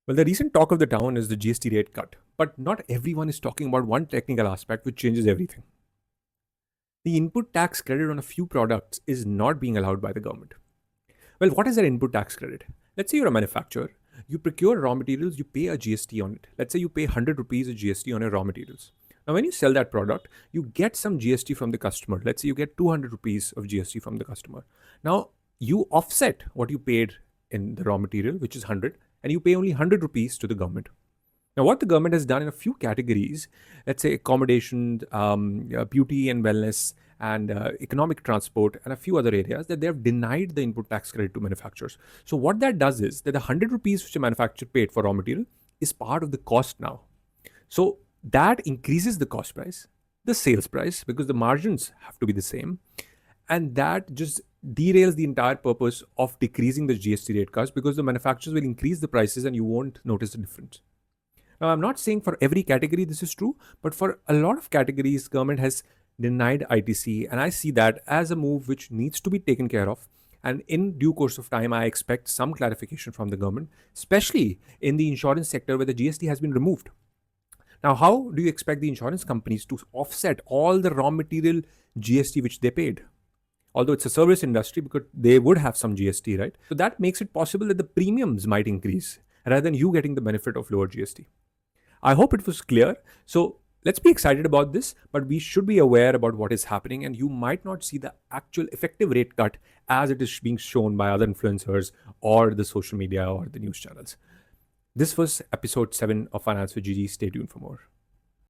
Well, the recent talk of the town is the GST rate cut, but not everyone is talking about one technical aspect which changes everything. The input tax credit on a few products is not being allowed by the government. Well, what is that input tax credit? Let's say you're a manufacturer, you procure raw materials, you pay a GST on it. Let's say you pay 100 rupees of GST on your raw materials. Now, when you sell that product, you get some GST from the customer. Let's say you get 200 rupees of GST from the customer. Now, you offset what you paid in the raw material, which is 100, and you pay only 100 rupees to the government. Now, what the government has done in a few categories, let's say accommodation, beauty and wellness, and economic transport, and a few other areas, that they have denied the input tax credit to manufacturers. So, what that does is that the 100 rupees which a manufacturer paid for raw material is part of the cost now. So, that increases the cost price, the sales price, because the margins have to be the same. And that just derails the entire purpose of decreasing the GST rate cuts because the manufacturers will increase the prices and you won't notice the difference. Now, I'm not saying for every category this is true, but for a lot of categories, government has denied ITC, and I see that as a move which needs to be taken care of. And in due course of time, I expect some clarification from the government, especially in the insurance sector where the GST has been removed. Now, how do you expect the insurance companies to offset all the raw material GST which they paid? Although it's a service industry, because they would have some GST, right? So that makes it possible that the premiums might increase rather than you getting the benefit of lower GST. I hope it was clear. So let's be excited about this, but we should be aware about what is happening, and you might not see the actual effective rate cut as it is being shown by other influencers or the social media or the news channels. This was episode 7 of Finance with GG. Stay tuned for more.